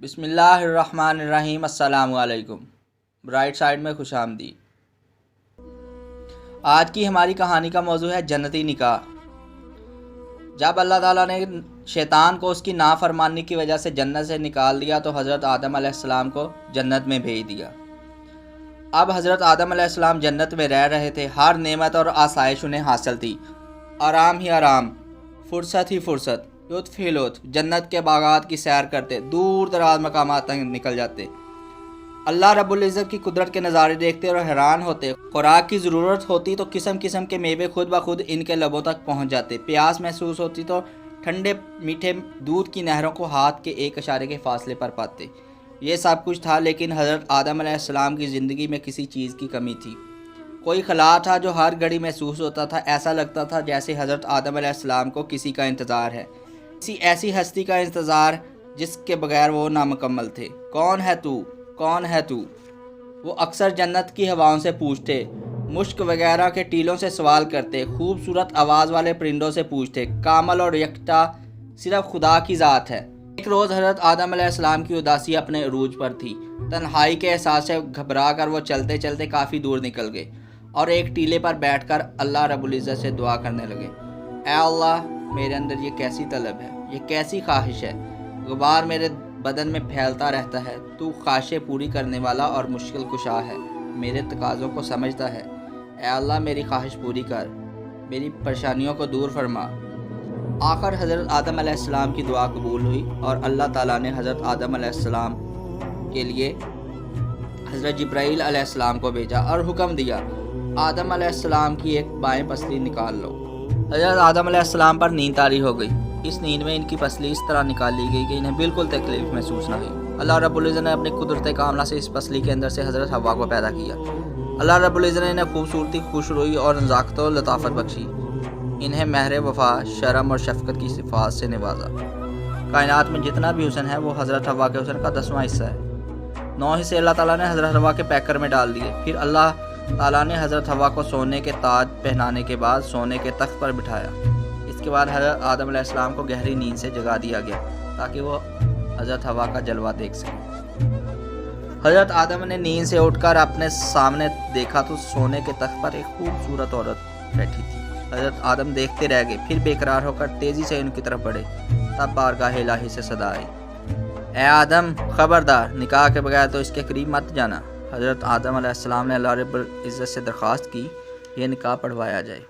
बिस्मिल्लाहिर्रहमानिर्रहीम। अस्सलामु अलैकुम। ब्राइट साइड में खुश आमदीद। आज की हमारी कहानी का मौजू है जन्नती निकाह। जब अल्लाह ताला ने शैतान को उसकी नाफरमानी की वजह से जन्नत से निकाल दिया तो हज़रत आदम अलैहिस्सलाम को जन्नत में भेज दिया। अब हज़रत आदम अलैहिस्सलाम जन्नत में रह रहे थे। हर नेमत और आसाइश उन्हें हासिल थी। आराम ही आराम, फुर्सत ही फुर्सत, लुत्फ़ ही लुत्फ़। जन्नत के बागात की सैर करते, दूर दराज मकामात तक निकल जाते। अल्लाह रब्बुल इज़्ज़त की कुदरत के नज़ारे देखते और हैरान होते। खुराक की ज़रूरत होती तो किस्म किस्म के मेवे खुद ब खुद इनके लबों तक पहुंच जाते। प्यास महसूस होती तो ठंडे मीठे दूध की नहरों को हाथ के एक इशारे के फासले पर पाते। ये सब कुछ था, लेकिन हज़रत आदम अलैहिस्सलाम की ज़िंदगी में किसी चीज़ की कमी थी। कोई खला था जो हर घड़ी महसूस होता था। ऐसा लगता था जैसे हज़रत आदम अलैहिस्सलाम को किसी का इंतज़ार है, किसी ऐसी हस्ती का इंतज़ार जिसके बगैर वो नामुकम्मल थे। कौन है तू, कौन है तू? वो अक्सर जन्नत की हवाओं से पूछते, मुश्क वगैरह के टीलों से सवाल करते, खूबसूरत आवाज़ वाले परिंदों से पूछते। कामल और यकता सिर्फ खुदा की ज़ात है। एक रोज़ हज़रत आदम अलैहिस्सलाम की उदासी अपने अरूज पर थी। तन्हाई के एहसास से घबरा कर वो चलते चलते काफ़ी दूर निकल गए और एक टीले पर बैठकर अल्लाह रब्बुल इज़्ज़त से दुआ करने लगे। ऐ अल्लाह, मेरे अंदर ये कैसी तलब है, ये कैसी ख्वाहिश है, गुबार मेरे बदन में फैलता रहता है। तू ख्वाहिशें पूरी करने वाला और मुश्किल कुशा है, मेरे तकाज़ों को समझता है। ऐ अल्लाह, मेरी ख्वाहिश पूरी कर, मेरी परेशानियों को दूर फरमा। आखिर हज़रत आदम अलैहिस्सलाम की दुआ कबूल हुई और अल्लाह ताला ने हज़रत आदम अलैहिस्सलाम के लिए हज़रत जिब्राईल अलैहिस्सलाम को भेजा और हुक्म दिया, आदम अलैहिस्सलाम की एक बाएं पसली निकाल लो। हज़रत आदम अलैहिस्सलाम पर नींद तारी हो गई। इस नींद में इनकी पसली इस तरह निकाल ली गई कि इन्हें बिल्कुल तकलीफ महसूस न हुई। अल्लाह रब्बुल इज़्ज़त ने अपनी कुदरत कामला से इस पसली के अंदर से हज़रत हव्वा को पैदा किया। अल्लाह रब्बुल इज़्ज़त ने इन्हें खूबसूरती, खुशरोई और नज़ाकत और लताफ़त बख्शी। इन्हें महर वफ़ा, शर्म और शफ़क़त की सिफ़ात से नवाजा। कायनात में जितना भी हुस्न है वो हज़रत हव्वा के हुस्न का 10वां हिस्सा है। 9 हिस्से अल्लाह ताला ने हज़रत हव्वा के पैकर में डाल दिए। फिर अल्लाह ताला ने हज़रत हव्वा को सोने के ताज पहनाने के बाद सोने के तख्त पर बिठाया। इसके बाद हज़रत आदम अलैहिस्सलाम को गहरी नींद से जगा दिया गया ताकि वो हज़रत हव्वा का जलवा देख सके। हज़रत आदम ने नींद से उठकर अपने सामने देखा तो सोने के तख्त पर एक खूबसूरत औरत बैठी थी। हज़रत आदम देखते रह गए, फिर बेकरार होकर तेज़ी से उनकी तरफ बढ़े। तब बारगाह इलाही से सदा आई, ऐ आदम, खबरदार, निकाह के बगैर तो इसके करीब मत जाना। हज़रत आदम अलैहिस्सलाम ने अल्लाह रब्बुल इज़्ज़त से दरख्वास्त की, यह निकाह पढ़वाया जाए।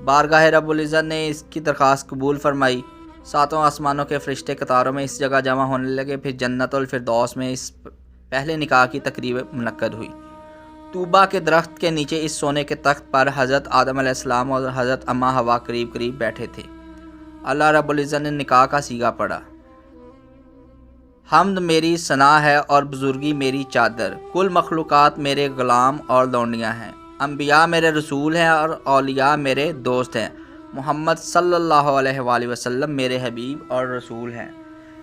बारगाह रब्बुल इज़्ज़त ने इसकी दरख्वास्त कबूल फरमाई। 7 आसमानों के फरिश्ते कतारों में इस जगह जमा होने लगे। फिर जन्नतुल फिरदौस में इस पहले निकाह की तकरीब मुनक्कद हुई। तूबा के दरख्त के नीचे इस सोने के तख्त पर हज़रत आदम अलैहिस्सलाम और हज़रत अम्मा हवा करीब करीब बैठे थे। अल्लाह रब्बुल इज़्ज़त ने निकाह का सीगा पढ़ा, हम्द मेरी सना है और बुजुर्गी मेरी चादर, कुल मखलूक़ात मेरे ग़ुलाम और लौंडियाँ हैं, अम्बिया मेरे रसूल हैं और औलिया मेरे दोस्त हैं, मोहम्मद सल्लल्लाहु अलैहि वसल्लम मेरे हबीब और रसूल हैं।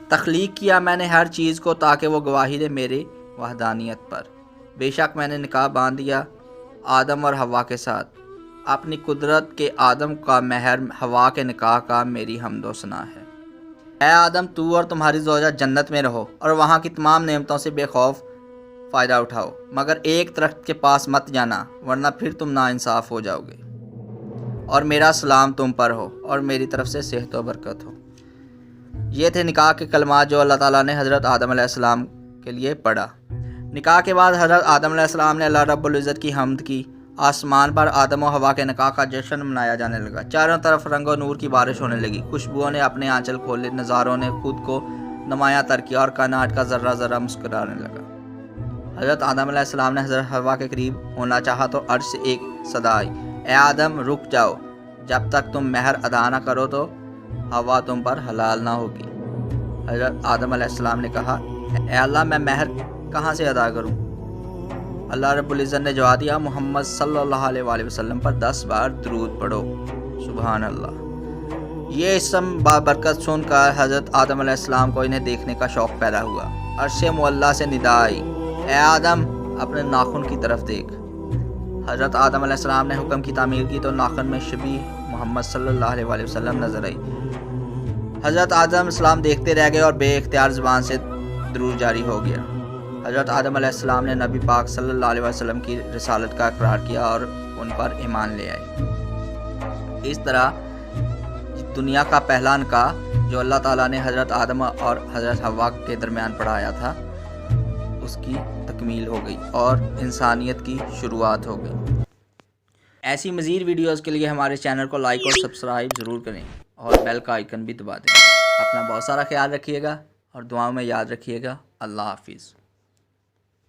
तख्लीक किया मैंने हर चीज़ को ताकि वो गवाही दे मेरे वहदानियत पर। बेशक मैंने निकाह बांध दिया आदम और हवा के साथ। अपनी कुदरत के आदम का महर हवा के निकाह का मेरी हम्दो सना है। ऐ आदम, तू और तुम्हारी ज़ौजा जन्नत में रहो और वहाँ की तमाम नेमतों से बेखौफ फ़ायदा उठाओ, मगर एक दरख्त के पास मत जाना वरना फिर तुम नाइंसाफ़ हो जाओगे। और मेरा सलाम तुम पर हो और मेरी तरफ से सेहत व बरकत हो। ये थे निकाह के कलमात जो अल्लाह ताला ने हज़रत आदम अलैहिस्सलाम के लिए पढ़ा। निकाह के बाद हज़रत आदम अलैहिस्सलाम ने अल्लाह रब्बुल इज़्ज़त की हम्द की। आसमान पर आदम और हवा के निकाह का जश्न मनाया जाने लगा। चारों तरफ रंग और नूर की बारिश होने लगी। खुशबुओं ने अपने आंचल खोले, नज़ारों ने खुद को नुमायाँ तर किया और कायनात का ज़र्रा ज़र्रा मुस्कुराने लगा। हज़रत आदम अलैहिस्सलाम ने हज़रत हवा के करीब होना चाहा तो अर्श से एक सदा आई, ए आदम, रुक जाओ, जब तक तुम महर अदा न करो तो हवा तुम पर हलाल ना होगी। हज़रत आदम अलैहिस्सलाम ने कहा, ए अल्लाह, मैं महर कहाँ से अदा करूँ? अल्लाह रब्बुल इज़्ज़त ने जवाब दिया, मोहम्मद सल्लल्लाहु अलैहि वसल्लम पर 10 बार दरूद पढ़ो। सुभान अल्लाह। ये इसम बाबरकत सुनकर हज़रत आदम अलैहिस्सलाम को इन्हें देखने का शौक़ पैदा हुआ। अर्श मुअल्ला से निदा आई, ए आदम, अपने नाखून की तरफ देख। حضرت آدم علیہ السلام نے حکم کی تعمیر کی تو ناخن میں شبیہ محمد صلی اللہ علیہ وسلم نظر آئی۔ حضرت آدم علیہ السلام دیکھتے رہ گئے اور بے اختیار زبان سے درود جاری ہو گیا۔ حضرت آدم علیہ السلام نے نبی پاک صلی اللہ علیہ وسلم کی رسالت کا اقرار کیا اور ان پر ایمان لے آئے۔ اس طرح دنیا کا پہلا نکاح جو اللہ تعالیٰ نے حضرت آدم اور حضرت حوا کے درمیان پڑھایا تھا اس کی تکمیل ہو گئی اور انسانیت کی شروعات ہو گئی۔ ایسی مزید ویڈیوز کے لیے ہمارے چینل کو لائک اور سبسکرائب ضرور کریں اور بیل کا آئیکن بھی دبا دیں۔ اپنا بہت سارا خیال رکھیے گا اور دعاؤں میں یاد رکھیے گا۔ اللہ حافظ۔